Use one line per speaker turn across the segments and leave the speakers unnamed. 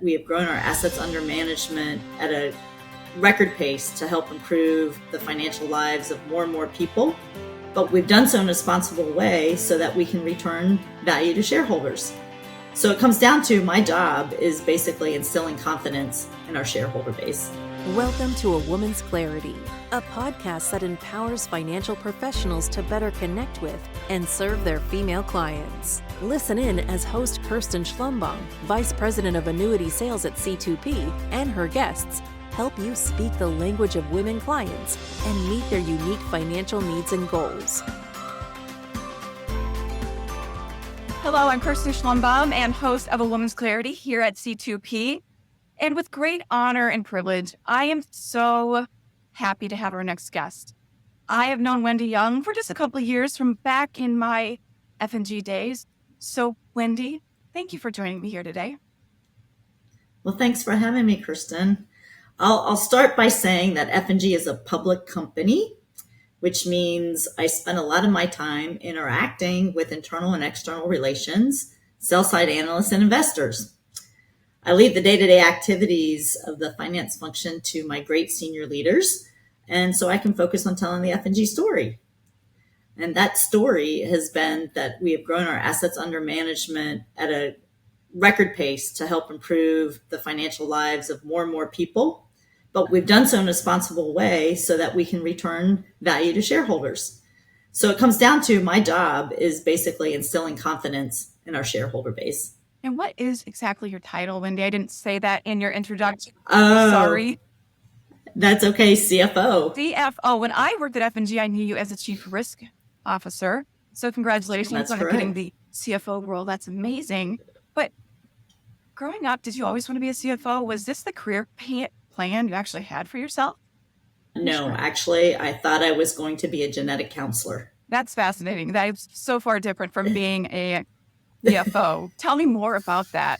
We have grown our assets under management at a record pace to help improve the financial lives of more and more people. But we've done so in a responsible way so that we can return value to shareholders. So it comes down to my job is basically instilling confidence in our shareholder base.
Welcome to A Woman's Clarity, a podcast that empowers financial professionals to better connect with and serve their female clients. Listen in as host Kirsten Schlumbohm, Vice President of Annuity Sales at C2P, and her guests help you speak the language of women clients and meet their unique financial needs and goals.
Hello, I'm Kirsten Schlumbohm and host of A Woman's Clarity here at C2P. And with great honor and privilege, I am so happy to have our next guest. I have known Wendy Young for just a couple of years from back in my F&G days. So Wendy, thank you for joining me here today.
Well, thanks for having me, Kirsten. I'll start by saying that F&G is a public company, which means I spend a lot of my time interacting with internal and external relations, sell-side analysts, and investors. I lead the day-to-day activities of the finance function to my great senior leaders, and so I can focus on telling the F&G story. And that story has been that we have grown our assets under management at a record pace to help improve the financial lives of more and more people. But we've done so in a responsible way so that we can return value to shareholders. So it comes down to my job is basically instilling confidence in our shareholder base.
And what is exactly your title, Wendy? I didn't say that in your introduction.
Oh,
sorry.
That's okay, CFO.
CFO. When I worked at F&G, I knew you as a Chief Risk Officer. So congratulations on getting the CFO role. That's amazing. But growing up, did you always want to be a CFO? Was this the career plan you actually had for yourself?
No, actually, I thought I was going to be a genetic counselor.
That's fascinating. That is so far different from being a CFO. Tell me more about that.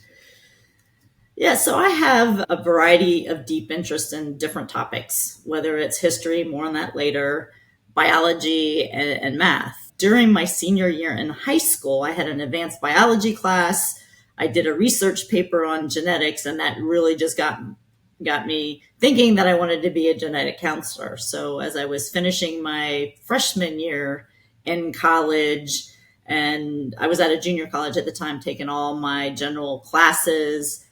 Yeah, so I have a variety of deep interest in different topics, whether it's history, more on that later, biology, and math. During my senior year in high school, I had an advanced biology class. I did a research paper on genetics, and that really just got me thinking that I wanted to be a genetic counselor. So as I was finishing my freshman year in college, and I was at a junior college at the time, taking all my general classes,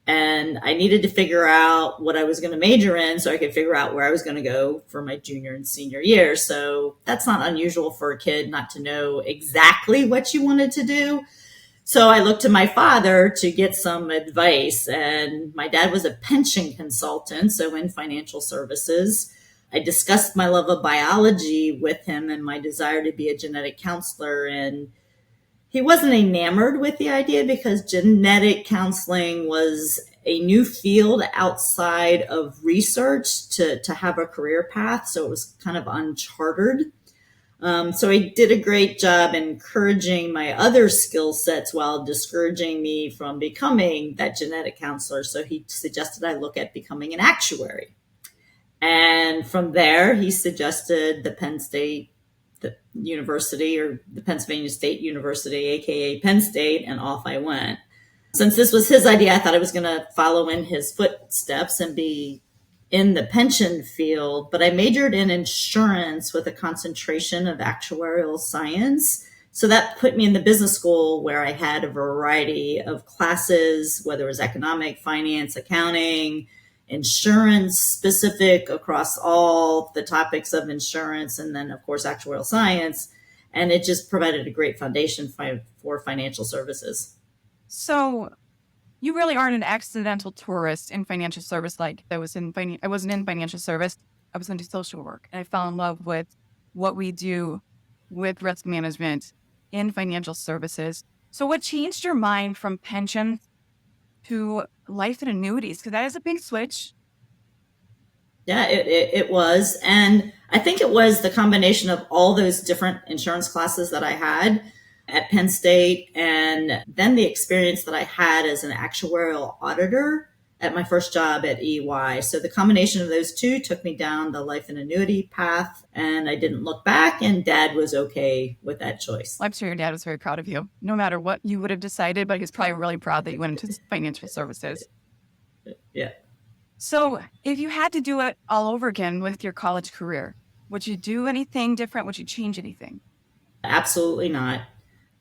and I needed to figure out what I was going to major in so I could figure out where I was going to go for my junior and senior year. So that's not unusual for a kid not to know exactly what you wanted to do. So I looked to my father to get some advice, and my dad was a pension consultant, so in financial services. I discussed my love of biology with him and my desire to be a genetic counselor, and he wasn't enamored with the idea because genetic counseling was a new field outside of research to have a career path, so it was kind of uncharted. So he did a great job encouraging my other skill sets while discouraging me from becoming that genetic counselor. So he suggested I look at becoming an actuary. And from there, he suggested the Penn State University, or the Pennsylvania State University, aka Penn State, and off I went. Since this was his idea, I thought I was going to follow in his footsteps and be in the pension field, but I majored in insurance with a concentration of actuarial science. So that put me in the business school where I had a variety of classes, whether it was economic, finance, accounting, insurance specific across all the topics of insurance, and then of course actuarial science. And it just provided a great foundation for financial services.
So you really aren't an accidental tourist in financial service. Like I wasn't in financial service. I was into social work, and I fell in love with what we do with risk management in financial services. So what changed your mind from pensions to life and annuities? Because that is a big switch.
Yeah, it was. And I think it was the combination of all those different insurance classes that I had at Penn State, and then the experience that I had as an actuarial auditor at my first job at EY. So the combination of those two took me down the life and annuity path, and I didn't look back, and Dad was okay with that choice.
I'm sure your dad was very proud of you, no matter what you would have decided, but he's probably really proud that you went into financial services.
Yeah.
So, if you had to do it all over again with your college career, would you do anything different? Would you change anything?
Absolutely not.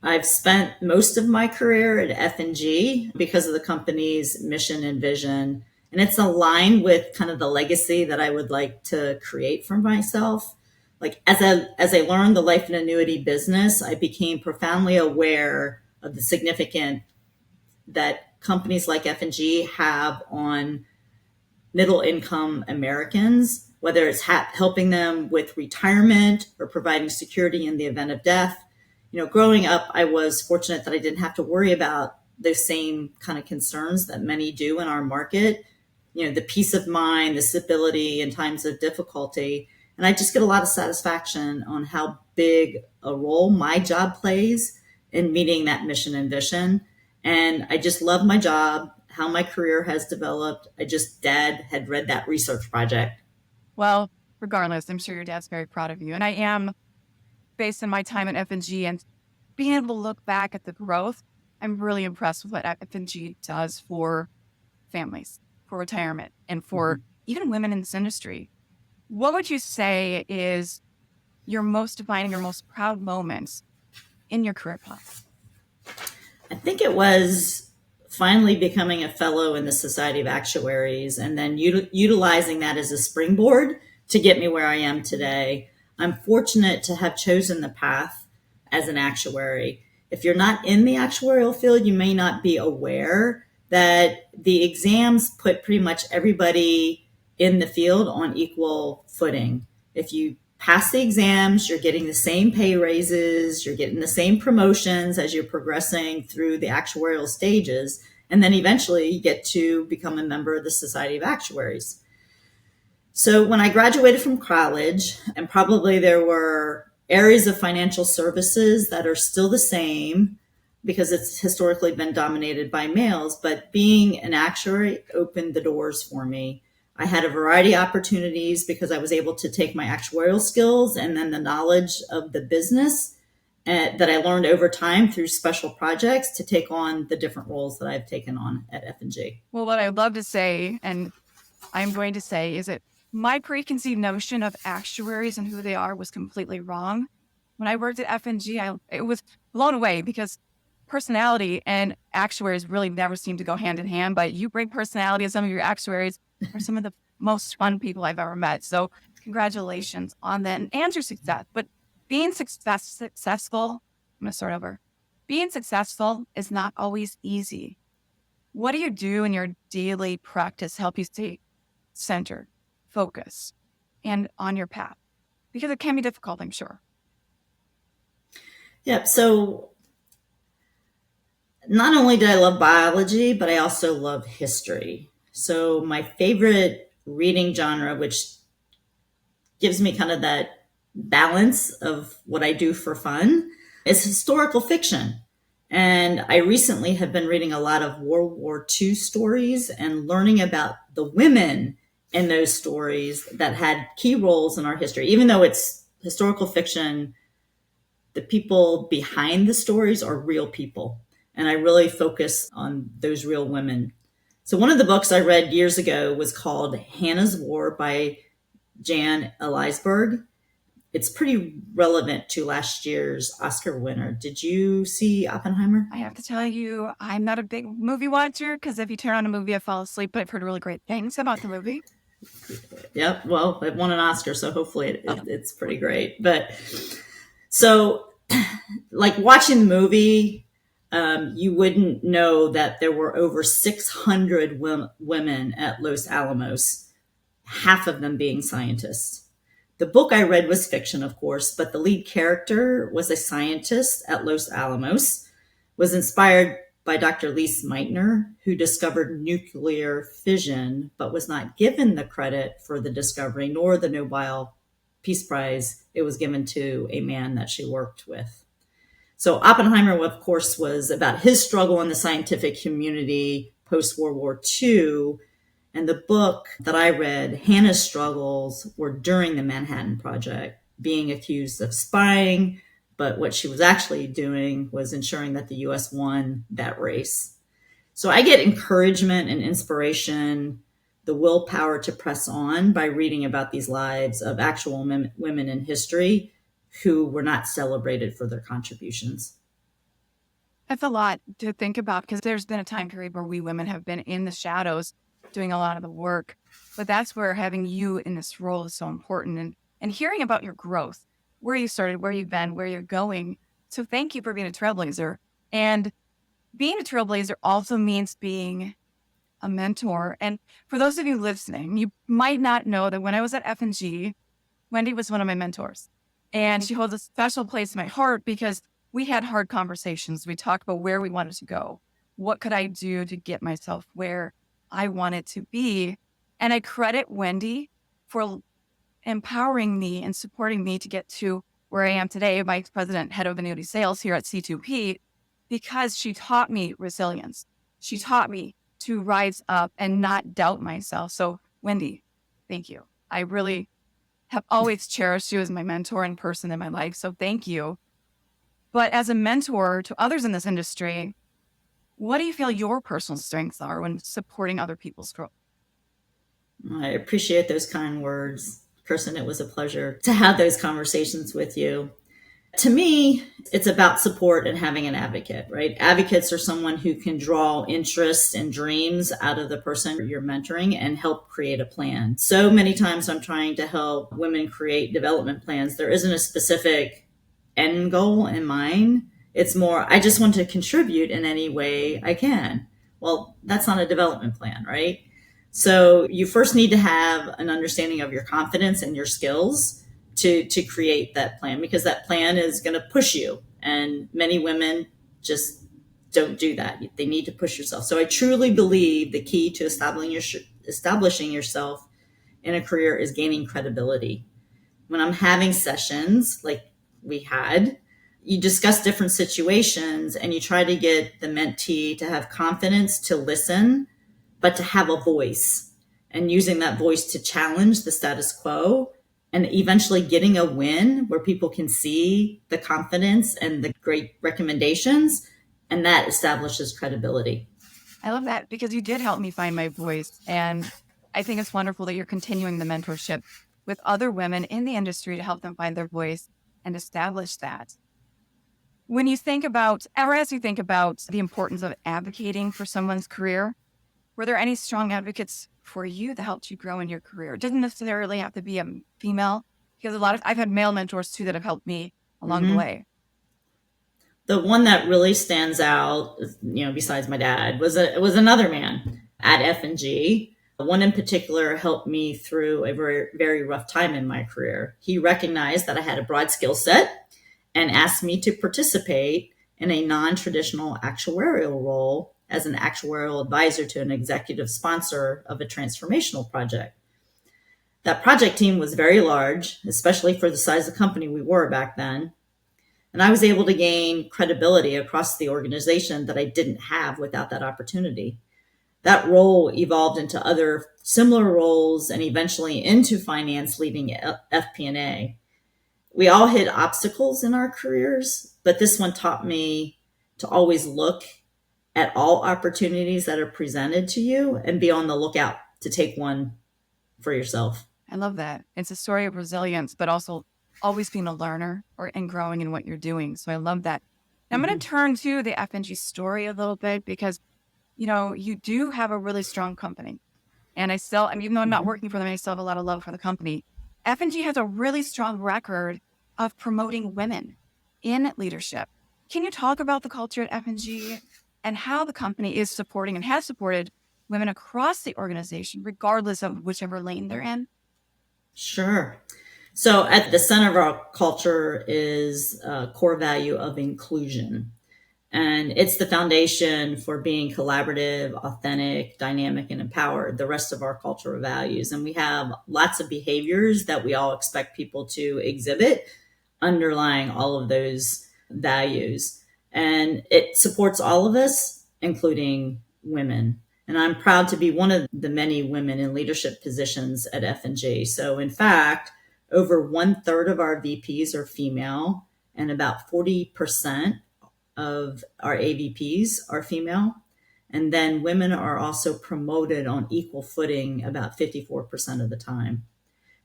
I've spent most of my career at F&G because of the company's mission and vision, and it's aligned with kind of the legacy that I would like to create for myself. Like as I learned the life and annuity business, I became profoundly aware of the significance that companies like F&G have on middle income Americans, whether it's helping them with retirement or providing security in the event of death. Growing up, I was fortunate that I didn't have to worry about those same kind of concerns that many do in our market. The peace of mind, the stability in times of difficulty. And I just get a lot of satisfaction on how big a role my job plays in meeting that mission and vision. And I just love my job, how my career has developed. Dad had read that research project.
Well, regardless, I'm sure your dad's very proud of you. And I am, based on my time at F&G and being able to look back at the growth, I'm really impressed with what F&G does for families, for retirement, and for even women in this industry. What would you say is your most defining or most proud moments in your career path?
I think it was finally becoming a fellow in the Society of Actuaries and then utilizing that as a springboard to get me where I am today. I'm fortunate to have chosen the path as an actuary. If you're not in the actuarial field, you may not be aware that the exams put pretty much everybody in the field on equal footing. If you pass the exams, you're getting the same pay raises, you're getting the same promotions as you're progressing through the actuarial stages. And then eventually you get to become a member of the Society of Actuaries. So when I graduated from college, and probably there were areas of financial services that are still the same because it's historically been dominated by males, but being an actuary opened the doors for me. I had a variety of opportunities because I was able to take my actuarial skills and then the knowledge of the business that I learned over time through special projects to take on the different roles that I've taken on at F&G.
Well, what I'd love to say, and I'm going to say, is that my preconceived notion of actuaries and who they are was completely wrong. When I worked at F&G, it was blown away because personality and actuaries really never seem to go hand in hand, but you bring personality, and some of your actuaries are some of the most fun people I've ever met. So congratulations on that and your success. But being successful, I'm going to start over. Being successful is not always easy. What do you do in your daily practice to help you stay centered, focused, and on your path? Because it can be difficult, I'm sure.
Yep. So not only did I love biology, but I also love history. So my favorite reading genre, which gives me kind of that balance of what I do for fun, is historical fiction. And I recently have been reading a lot of World War II stories and learning about the women in those stories that had key roles in our history. Even though it's historical fiction, the people behind the stories are real people. And I really focus on those real women. So one of the books I read years ago was called Hannah's War by Jan Elisberg. It's pretty relevant to last year's Oscar winner. Did you see Oppenheimer?
I have to tell you, I'm not a big movie watcher because if you turn on a movie, I fall asleep, but I've heard really great things about the movie.
Yep. Well, it won an Oscar, so hopefully it's pretty great. But so, like watching the movie, you wouldn't know that there were over 600 women at Los Alamos, half of them being scientists. The book I read was fiction, of course, but the lead character was a scientist at Los Alamos, was inspired by Dr. Lise Meitner, who discovered nuclear fission, but was not given the credit for the discovery nor the Nobel Peace Prize. It was given to a man that she worked with. So Oppenheimer, of course, was about his struggle in the scientific community post-World War II. And the book that I read, Hannah's struggles were during the Manhattan Project, being accused of spying, but what she was actually doing was ensuring that the U.S. won that race. So I get encouragement and inspiration, the willpower to press on by reading about these lives of actual women in history who were not celebrated for their contributions.
That's a lot to think about because there's been a time period where we women have been in the shadows doing a lot of the work. But that's where having you in this role is so important, and hearing about your growth, where you started, where you've been, where you're going. So thank you for being a trailblazer. And being a trailblazer also means being a mentor. And for those of you listening, you might not know that when I was at F&G, Wendy was one of my mentors. And she holds a special place in my heart because we had hard conversations. We talked about where we wanted to go. What could I do to get myself where I wanted to be? And I credit Wendy for empowering me and supporting me to get to where I am today, vice president, head of annuity sales here at C2P, because she taught me resilience. She taught me to rise up and not doubt myself. So Wendy, thank you. I really have always cherished you as my mentor and person in my life. So thank you. But as a mentor to others in this industry, what do you feel your personal strengths are when supporting other people's growth?
I appreciate those kind words. Kirsten, it was a pleasure to have those conversations with you. To me, it's about support and having an advocate, right? Advocates are someone who can draw interests and dreams out of the person you're mentoring and help create a plan. So many times I'm trying to help women create development plans. There isn't a specific end goal in mind. It's more, I just want to contribute in any way I can. Well, that's not a development plan, right? So you first need to have an understanding of your confidence and your skills to create that plan, because that plan is going to push you. And many women just don't do that. They need to push yourself. So I truly believe the key to establishing yourself in a career is gaining credibility. When I'm having sessions like we had, you discuss different situations and you try to get the mentee to have confidence to listen, but to have a voice, and using that voice to challenge the status quo, and eventually getting a win where people can see the confidence and the great recommendations, and that establishes credibility.
I love that because you did help me find my voice. And I think it's wonderful that you're continuing the mentorship with other women in the industry to help them find their voice and establish that. When you think about, or as you think about the importance of advocating for someone's career, were there any strong advocates for you that helped you grow in your career? It doesn't necessarily have to be a female, because I've had male mentors too that have helped me along the way.
The one that really stands out, besides my dad, was another man at F&G. One in particular helped me through a very, very rough time in my career. He recognized that I had a broad skill set and asked me to participate in a non-traditional actuarial role as an actuarial advisor to an executive sponsor of a transformational project. That project team was very large, especially for the size of company we were back then. And I was able to gain credibility across the organization that I didn't have without that opportunity. That role evolved into other similar roles and eventually into finance leading FP&A. We all hit obstacles in our careers, but this one taught me to always look at all opportunities that are presented to you and be on the lookout to take one for yourself.
I love that. It's a story of resilience, but also always being a learner and growing in what you're doing. So I love that. Now, I'm going to turn to the F&G story a little bit because, you do have a really strong company. And even though I'm not working for them, I still have a lot of love for the company. F&G has a really strong record of promoting women in leadership. Can you talk about the culture at F&G and how the company is supporting and has supported women across the organization, regardless of whichever lane they're in?
Sure. So at the center of our culture is a core value of inclusion. And it's the foundation for being collaborative, authentic, dynamic, and empowered, the rest of our cultural values. And we have lots of behaviors that we all expect people to exhibit underlying all of those values. And it supports all of us, including women. And I'm proud to be one of the many women in leadership positions at F&G. So in fact, over 1/3 of our VPs are female, and about 40% of our AVPs are female. And then women are also promoted on equal footing about 54% of the time.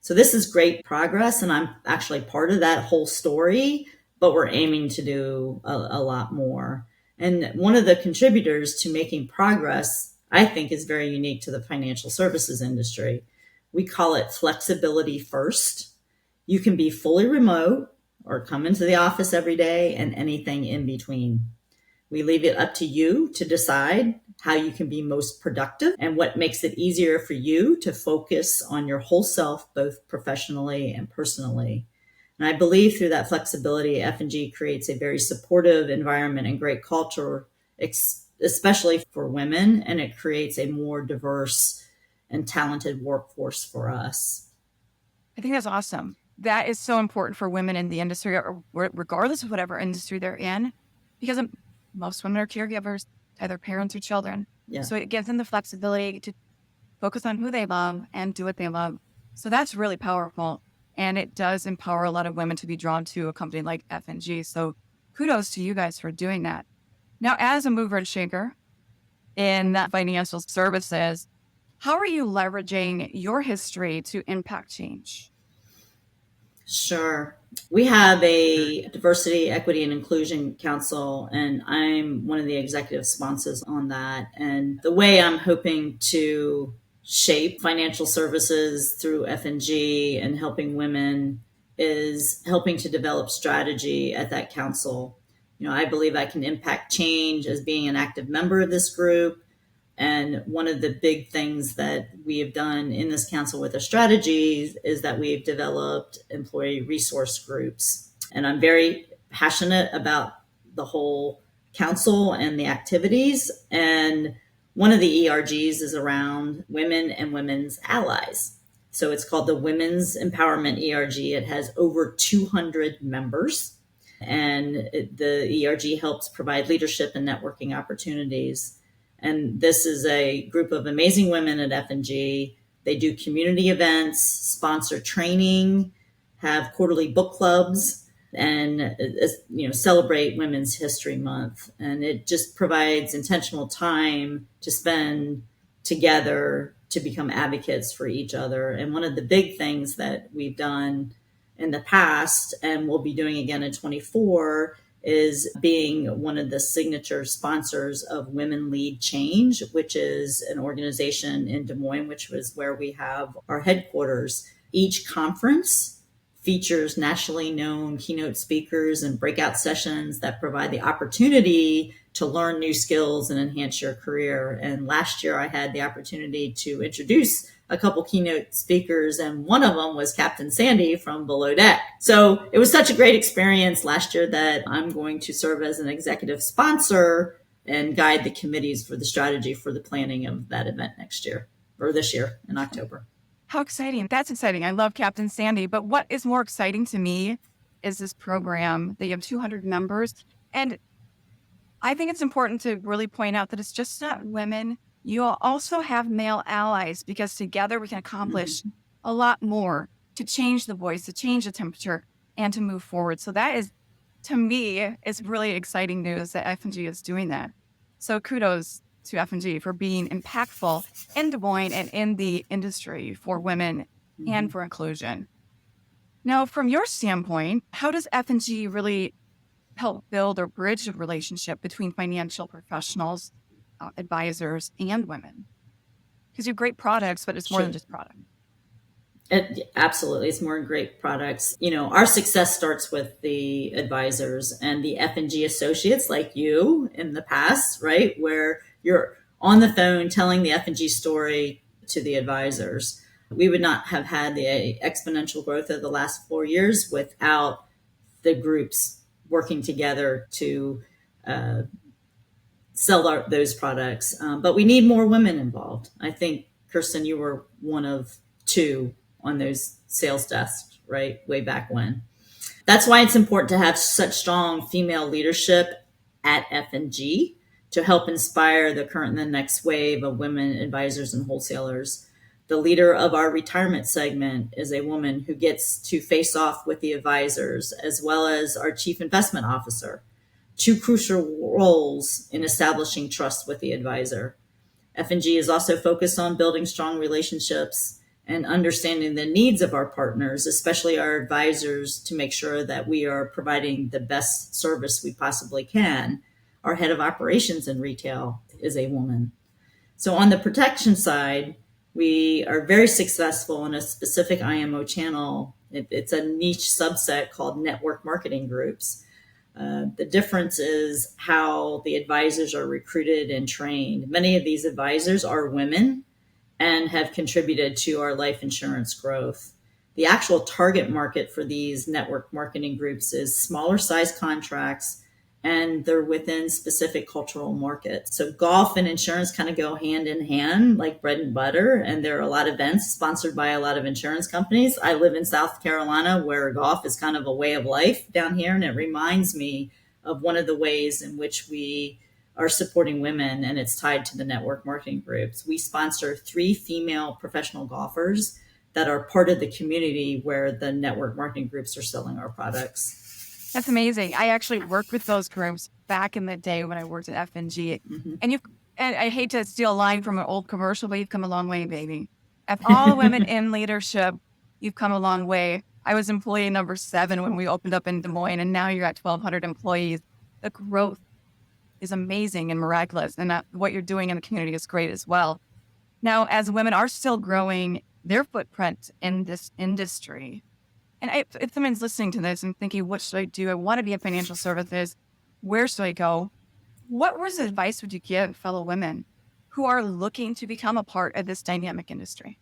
So this is great progress, and I'm actually part of that whole story, but we're aiming to do a lot more. And one of the contributors to making progress, I think, is very unique to the financial services industry. We call it flexibility first. You can be fully remote or come into the office every day and anything in between. We leave it up to you to decide how you can be most productive and what makes it easier for you to focus on your whole self, both professionally and personally. And I believe through that flexibility, F&G creates a very supportive environment and great culture, especially for women, and it creates a more diverse and talented workforce for us.
I think that's awesome. That is so important for women in the industry, or regardless of whatever industry they're in, because most women are caregivers, either parents or children.
Yeah.
So it gives them the flexibility to focus on who they love and do what they love. So that's really powerful. And it does empower a lot of women to be drawn to a company like F&G. So kudos to you guys for doing that. Now, as a mover and shaker in financial services, how are you leveraging your history to impact change?
Sure. We have a diversity, equity, and inclusion council, and I'm one of the executive sponsors on that. And the way I'm hoping to shape financial services through F&G and helping women is helping to develop strategy at that council. I believe I can impact change as being an active member of this group. And one of the big things that we have done in this council with our strategies is that we've developed employee resource groups. And I'm very passionate about the whole council and the activities. And one of the ERGs is around women and women's allies. So it's called the Women's Empowerment ERG. It has over 200 members. And the ERG helps provide leadership and networking opportunities. And this is a group of amazing women at F&G. They do community events, sponsor training, have quarterly book clubs, and celebrate Women's History Month. And it just provides intentional time to spend together to become advocates for each other. And one of the big things that we've done in the past, and we'll be doing again in 24, is being one of the signature sponsors of Women Lead Change, which is an organization in Des Moines, which was where we have our headquarters. Each conference features nationally known keynote speakers and breakout sessions that provide the opportunity to learn new skills and enhance your career. And last year I had the opportunity to introduce a couple keynote speakers, and one of them was Captain Sandy from Below Deck. So it was such a great experience last year that I'm going to serve as an executive sponsor and guide the committees for the strategy for the planning of that event next year, or this year in October.
How exciting. That's exciting. I love Captain Sandy. But what is more exciting to me is this program that you have 200 members. And I think it's important to really point out that it's just not women. You also have male allies, because together we can accomplish a lot more to change the voice, to change the temperature, and to move forward. So that is, to me, is really exciting news that F&G is doing that. So kudos to F&G for being impactful in Des Moines and in the industry for women and for inclusion. Now, from your standpoint, how does F&G really help build or bridge a relationship between financial professionals, advisors, and women? Because you have great products, but it's more than just product.
Absolutely. It's more great products. Our success starts with the advisors and the F&G associates like you in the past, right? Where you're on the phone telling the F&G story to the advisors. We would not have had the exponential growth of the last 4 years without the groups working together to sell those products. But we need more women involved. I think, Kirsten, you were one of two on those sales desks, right? Way back when. That's why it's important to have such strong female leadership at F&G to help inspire the current and the next wave of women advisors and wholesalers. The leader of our retirement segment is a woman who gets to face off with the advisors, as well as our chief investment officer. two crucial roles in establishing trust with the advisor. F&G is also focused on building strong relationships and understanding the needs of our partners, especially our advisors, to make sure that we are providing the best service we possibly can. Our head of operations in retail is a woman. So on the protection side, we are very successful in a specific IMO channel. It's a niche subset called network marketing groups. The difference is how the advisors are recruited and trained. Many of these advisors are women and have contributed to our life insurance growth. The actual target market for these network marketing groups is smaller size contracts, and they're within specific cultural markets. So golf and insurance kind of go hand in hand like bread and butter. And there are a lot of events sponsored by a lot of insurance companies. I live in South Carolina, where golf is kind of a way of life down here. And it reminds me of one of the ways in which we are supporting women, and it's tied to the network marketing groups. We sponsor 3 female professional golfers that are part of the community where the network marketing groups are selling our products.
That's amazing. I actually worked with those groups back in the day when I worked at F&G. And I hate to steal a line from an old commercial, but you've come a long way, baby. Of all the women in leadership, you've come a long way. I was employee number 7 when we opened up in Des Moines, and now you're at 1,200 employees. The growth is amazing and miraculous, and what you're doing in the community is great as well. Now, as women are still growing their footprint in this industry, and if someone's listening to this and thinking, what should I do? I want to be in financial services. Where should I go? What words of advice would you give fellow women who are looking to become a part of this dynamic industry?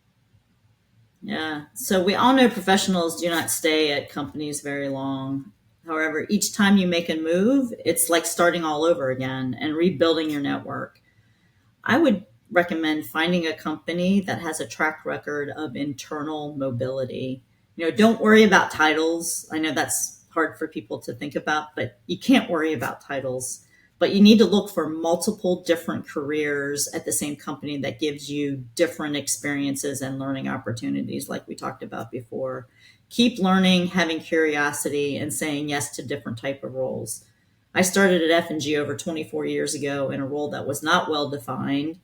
Yeah. So we all know professionals do not stay at companies very long. However, each time you make a move, it's like starting all over again and rebuilding your network. I would recommend finding a company that has a track record of internal mobility. Don't worry about titles. I know that's hard for people to think about, but you can't worry about titles. But you need to look for multiple different careers at the same company that gives you different experiences and learning opportunities, like we talked about before. Keep learning, having curiosity, and saying yes to different type of roles. I started at F&G over 24 years ago in a role that was not well defined,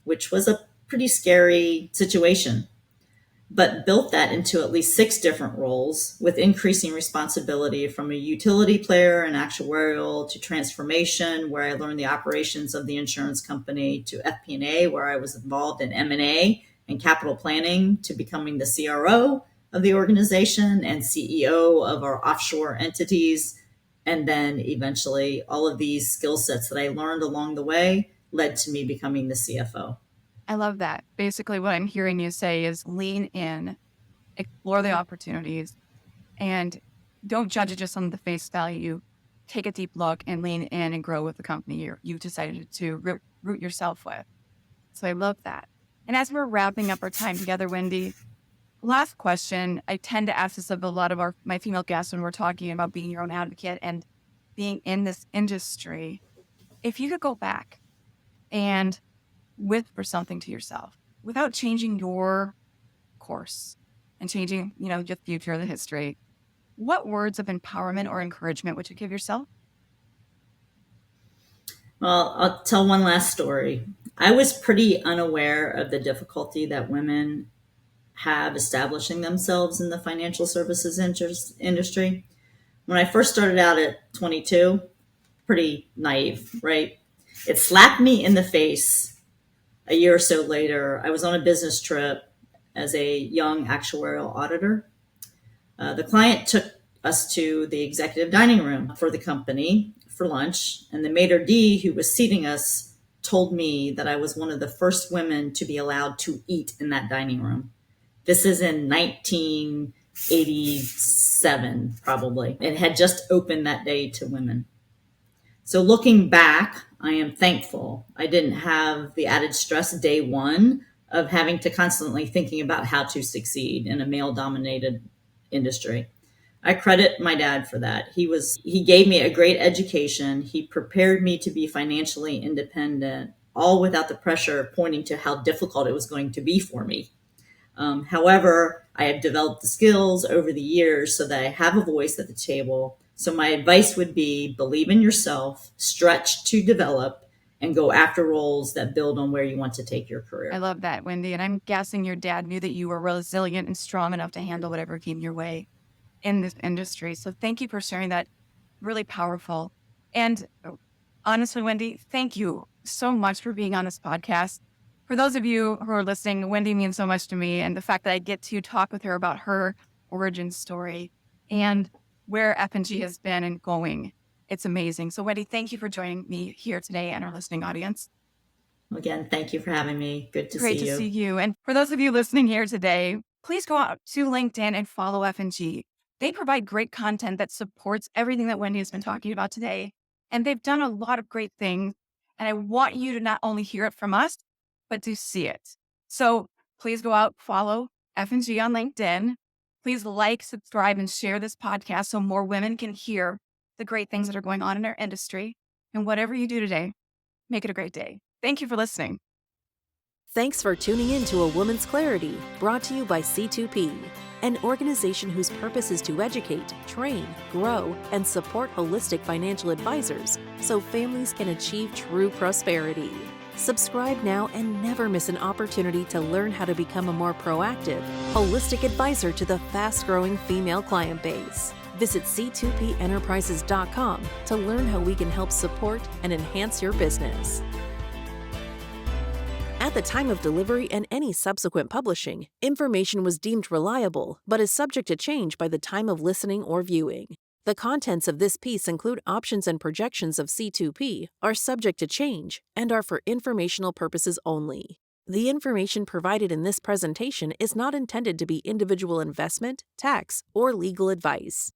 which was a pretty scary situation, but built that into at least 6 different roles with increasing responsibility, from a utility player and actuarial to transformation, where I learned the operations of the insurance company, to FP&A, where I was involved in M&A and capital planning, to becoming the CRO of the organization and CEO of our offshore entities. And then eventually all of these skill sets that I learned along the way led to me becoming the CFO.
I love that. Basically, what I'm hearing you say is lean in, explore the opportunities, and don't judge it just on the face value. Take a deep look and lean in and grow with the company you decided to root yourself with. So I love that. And as we're wrapping up our time together, Wendy, last question. I tend to ask this of a lot of my female guests when we're talking about being your own advocate and being in this industry. If you could go back and whisper something to yourself without changing your course and changing, your future, the history, what words of empowerment or encouragement would you give yourself?
Well, I'll tell one last story. I was pretty unaware of the difficulty that women have establishing themselves in the financial services industry. When I first started out at 22, pretty naive, right? It slapped me in the face a year or so later. I was on a business trip as a young actuarial auditor. The client took us to the executive dining room for the company for lunch, and the maitre d' who was seating us told me that I was one of the first women to be allowed to eat in that dining room. This is in 1987, probably. It had just opened that day to women. So looking back, I am thankful I didn't have the added stress day one of having to constantly thinking about how to succeed in a male-dominated industry. I credit my dad for that. He gave me a great education. He prepared me to be financially independent, all without the pressure pointing to how difficult it was going to be for me. However, I have developed the skills over the years so that I have a voice at the table, So my advice would be believe in yourself, stretch to develop, and go after roles that build on where you want to take your
I
career.
love that, Wendy. And I'm guessing your dad knew that you were resilient and strong enough to handle whatever came your way in this industry. So thank you for sharing that. Really powerful. And honestly, Wendy, thank you so much for being on this podcast. For those of you who are listening, Wendy means so much to me. And the fact that I get to talk with her about her origin story and where F&G has been and going, it's amazing. So, Wendy, thank you for joining me here today and our listening audience.
Again, thank you for having me. Good to
Great
see
to
you.
see you. And for those of you listening here today, please go out to LinkedIn and follow F&G. They provide great content that supports everything that Wendy has been talking about today. And they've done a lot of great things. And I want you to not only hear it from us, but to see it. So please go out, follow F&G on LinkedIn. Please like, subscribe, and share this podcast so more women can hear the great things that are going on in our industry. And whatever you do today, make it a great day. Thank you for listening.
Thanks for tuning in to A Woman's Clarity, brought to you by C2P, an organization whose purpose is to educate, train, grow, and support holistic financial advisors so families can achieve true prosperity. Subscribe now and never miss an opportunity to learn how to become a more proactive, holistic advisor to the fast-growing female client base. Visit c2penterprises.com to learn how we can help support and enhance your business. At the time of delivery and any subsequent publishing, information was deemed reliable but is subject to change by the time of listening or viewing. The contents of this piece include options and projections of C2P, are subject to change, and are for informational purposes only. The information provided in this presentation is not intended to be individual investment, tax, or legal advice.